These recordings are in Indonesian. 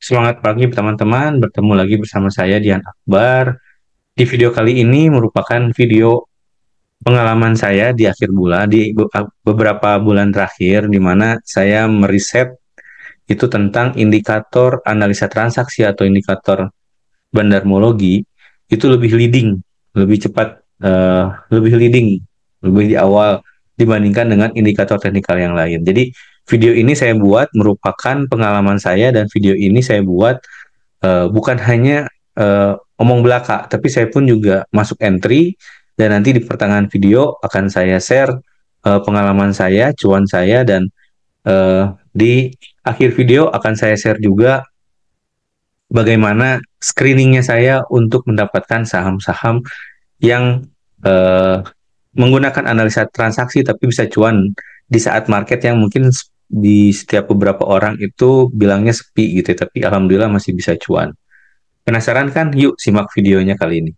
Semangat pagi teman-teman, bertemu lagi bersama saya Dian Akbar. Di video kali ini merupakan video pengalaman saya di akhir bulan, di beberapa bulan terakhir, di mana saya meriset itu tentang indikator analisa transaksi atau indikator bandarmologi, itu lebih leading, lebih cepat, lebih leading, lebih di awal dibandingkan dengan indikator teknikal yang lain. Jadi video ini saya buat merupakan pengalaman saya dan video ini saya buat bukan hanya omong belaka, tapi saya pun juga masuk entry dan nanti di pertengahan video akan saya share pengalaman saya, cuan saya dan di akhir video akan saya share juga bagaimana screeningnya saya untuk mendapatkan saham-saham yang eh, menggunakan analisa transaksi tapi bisa cuan di saat market yang mungkin di setiap beberapa orang itu bilangnya sepi gitu, tapi alhamdulillah masih bisa cuan. Penasaran kan? Yuk simak videonya kali ini.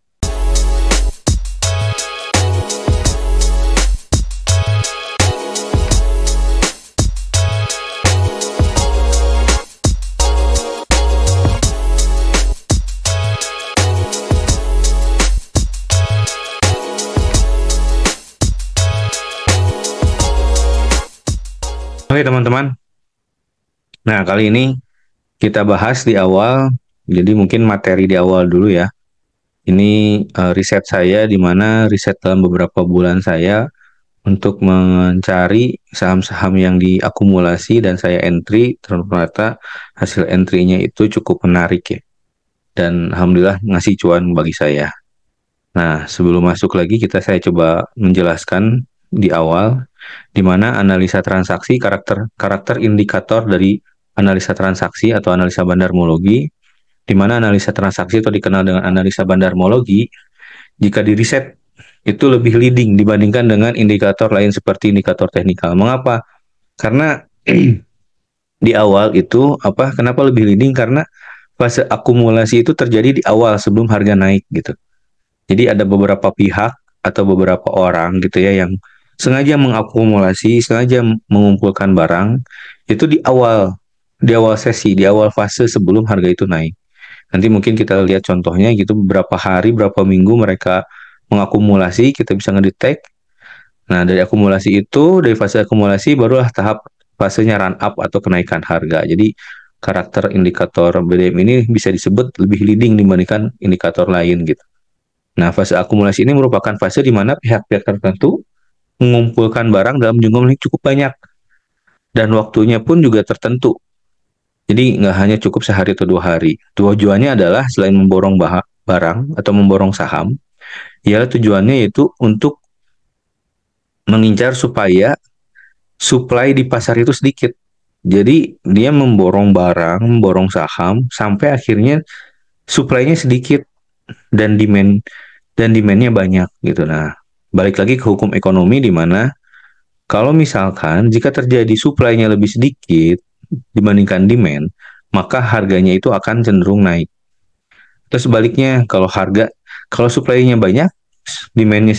Oke teman-teman, nah kali ini kita bahas di awal, jadi mungkin materi di awal dulu ya. Ini riset saya, di mana riset dalam beberapa bulan saya untuk mencari saham-saham yang diakumulasi dan saya entry, ternyata hasil entry-nya itu cukup menarik ya. Dan alhamdulillah ngasih cuan bagi saya. Nah, sebelum masuk lagi saya coba menjelaskan di awal di mana analisa transaksi karakter indikator dari analisa transaksi atau analisa bandarmologi, di mana analisa transaksi atau dikenal dengan analisa bandarmologi jika di riset itu lebih leading dibandingkan dengan indikator lain seperti indikator teknikal. Mengapa? Karena di awal itu kenapa lebih leading? Karena fase akumulasi itu terjadi di awal sebelum harga naik gitu. Jadi ada beberapa pihak atau beberapa orang gitu ya yang sengaja mengakumulasi, sengaja mengumpulkan barang itu di awal sesi, di awal fase sebelum harga itu naik. Nanti mungkin kita lihat contohnya gitu, beberapa hari, berapa minggu mereka mengakumulasi, kita bisa ngedetect. Nah, dari akumulasi itu, dari fase akumulasi barulah tahap fasenya run up atau kenaikan harga. Jadi karakter indikator BDM ini bisa disebut lebih leading dibandingkan indikator lain gitu. Nah, fase akumulasi ini merupakan fase di mana pihak-pihak tertentu mengumpulkan barang dalam jumlah yang cukup banyak dan waktunya pun juga tertentu. Jadi nggak hanya cukup sehari atau 2 hari. Tujuannya adalah selain memborong barang atau memborong saham, ialah tujuannya yaitu untuk mengincar supaya supply di pasar itu sedikit. Jadi dia memborong barang, memborong saham sampai akhirnya supply-nya sedikit dan demandnya banyak gitu. Nah, balik lagi ke hukum ekonomi di mana kalau misalkan jika terjadi supply-nya lebih sedikit dibandingkan demand, maka harganya itu akan cenderung naik. Terus sebaliknya, kalau supply-nya banyak, demand-nya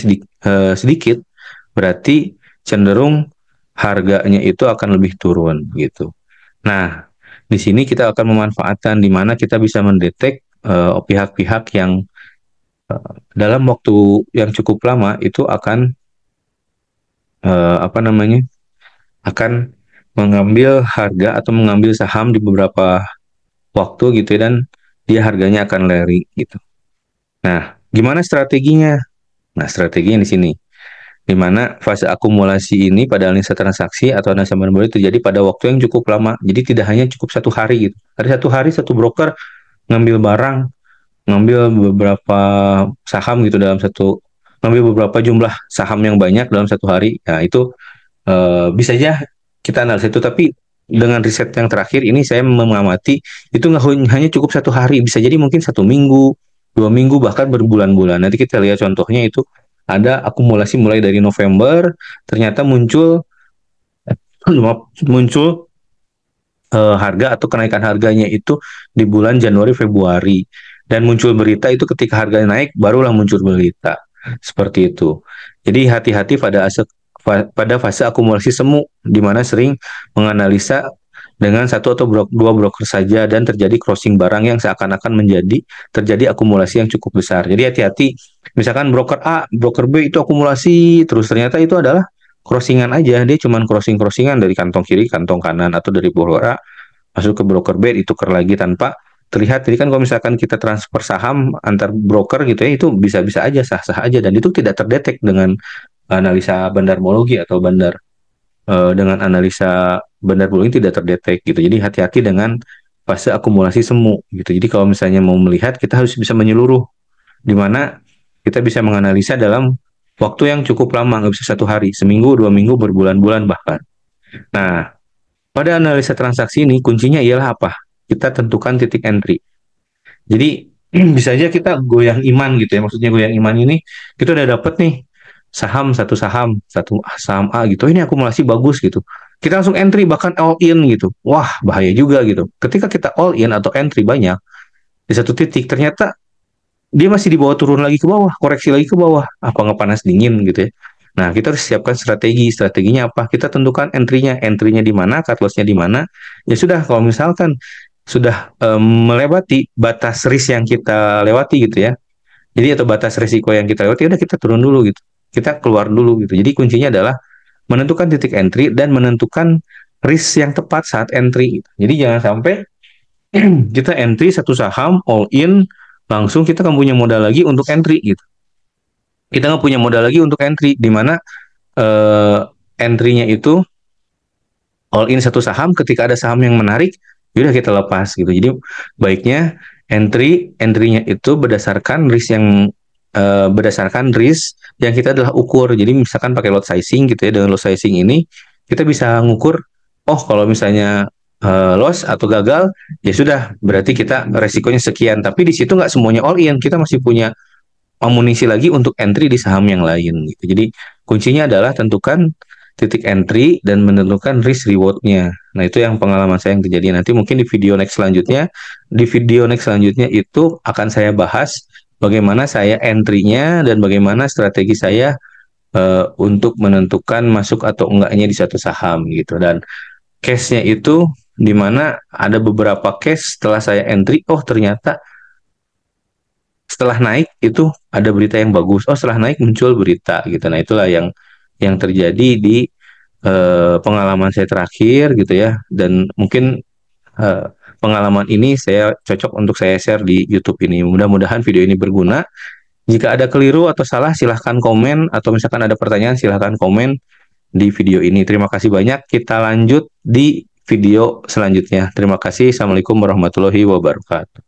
sedikit, berarti cenderung harganya itu akan lebih turun gitu. Nah, di sini kita akan memanfaatkan di mana kita bisa mendetek pihak-pihak yang dalam waktu yang cukup lama itu akan apa namanya akan mengambil harga atau mengambil saham di beberapa waktu gitu ya, dan dia harganya akan lari gitu. Nah, gimana strateginya? Nah, strateginya di sini. Di mana fase akumulasi ini pada analisa transaksi atau analisa barang terjadi pada waktu yang cukup lama. Jadi tidak hanya cukup 1 hari gitu. Ada 1 hari satu broker ngambil barang, ngambil beberapa saham gitu ngambil beberapa jumlah saham yang banyak dalam 1 hari. Nah, itu bisa aja kita analisa itu, tapi dengan riset yang terakhir ini saya mengamati itu nggak hanya cukup 1 hari, bisa jadi mungkin 1 minggu, 2 minggu, bahkan berbulan-bulan. Nanti kita lihat contohnya itu ada akumulasi mulai dari November, ternyata muncul muncul harga atau kenaikan harganya itu di bulan Januari Februari, dan muncul berita itu ketika harganya naik barulah muncul berita seperti itu. Jadi hati-hati pada fase akumulasi semu, di mana sering menganalisa dengan satu atau dua broker saja dan terjadi crossing barang yang seakan-akan menjadi terjadi akumulasi yang cukup besar. Jadi hati-hati, misalkan broker A, broker B itu akumulasi, terus ternyata itu adalah crossingan aja, dia cuma crossingan dari kantong kiri, kantong kanan, atau dari broker A masuk ke broker B, ditukar lagi tanpa terlihat. Jadi kan kalau misalkan kita transfer saham antar broker gitu ya, itu bisa-bisa aja, sah-sah aja, dan itu tidak terdetek dengan analisa bandarmologi atau dengan analisa bandar bulu ini tidak terdetek gitu. Jadi hati-hati dengan fase akumulasi semu gitu. Jadi kalau misalnya mau melihat, kita harus bisa menyeluruh, di mana kita bisa menganalisa dalam waktu yang cukup lama, nggak bisa 1 hari, seminggu, 2 minggu, berbulan-bulan bahkan. Nah, pada analisa transaksi ini kuncinya ialah apa? Kita tentukan titik entry. Jadi bisa aja kita goyang iman gitu ya. Maksudnya goyang iman ini kita udah dapet nih satu saham A gitu. Ini akumulasi bagus gitu. Kita langsung entry bahkan all in gitu. Wah, bahaya juga gitu. Ketika kita all in atau entry banyak di satu titik, ternyata dia masih di bawah, turun lagi ke bawah, koreksi lagi ke bawah. Apa nggak panas dingin gitu ya. Nah, kita harus siapkan strategi. Strateginya apa? Kita tentukan entry-nya. Entry-nya di mana, cut loss-nya di mana. Ya sudah, kalau misalkan sudah melewati batas risk yang kita lewati gitu ya. Jadi atau batas risiko yang kita lewati, udah kita turun dulu gitu. Kita keluar dulu gitu. Jadi kuncinya adalah menentukan titik entry dan menentukan risk yang tepat saat entry gitu. Jadi jangan sampai kita entry satu saham all in, langsung kita kan punya modal lagi untuk entry gitu. Kita nggak punya modal lagi untuk entry, di mana uh, entry-nya itu all in satu saham, ketika ada saham yang menarik, yaudah kita lepas gitu. Jadi baiknya entry-nya itu berdasarkan risk yang kita adalah ukur. Jadi misalkan pakai lot sizing gitu ya, dengan lot sizing ini kita bisa ngukur, oh kalau misalnya loss atau gagal, ya sudah berarti kita resikonya sekian. Tapi di situ nggak semuanya all in, kita masih punya amunisi lagi untuk entry di saham yang lain gitu. Jadi kuncinya adalah tentukan titik entry dan menentukan risk reward-nya. Nah, itu yang pengalaman saya yang terjadi. Nanti mungkin di video next selanjutnya itu akan saya bahas bagaimana saya entry-nya dan bagaimana strategi saya untuk menentukan masuk atau enggaknya di satu saham gitu. Dan case-nya itu di mana ada beberapa case setelah saya entry, oh ternyata setelah naik itu ada berita yang bagus. Oh, setelah naik muncul berita gitu. Nah, itulah yang terjadi di pengalaman saya terakhir gitu ya. Dan mungkin eh, pengalaman ini saya cocok untuk saya share di YouTube ini. Mudah-mudahan video ini berguna. Jika ada keliru atau salah, silahkan komen. Atau misalkan ada pertanyaan, silahkan komen di video ini. Terima kasih banyak. Kita lanjut di video selanjutnya. Terima kasih. Assalamualaikum warahmatullahi wabarakatuh.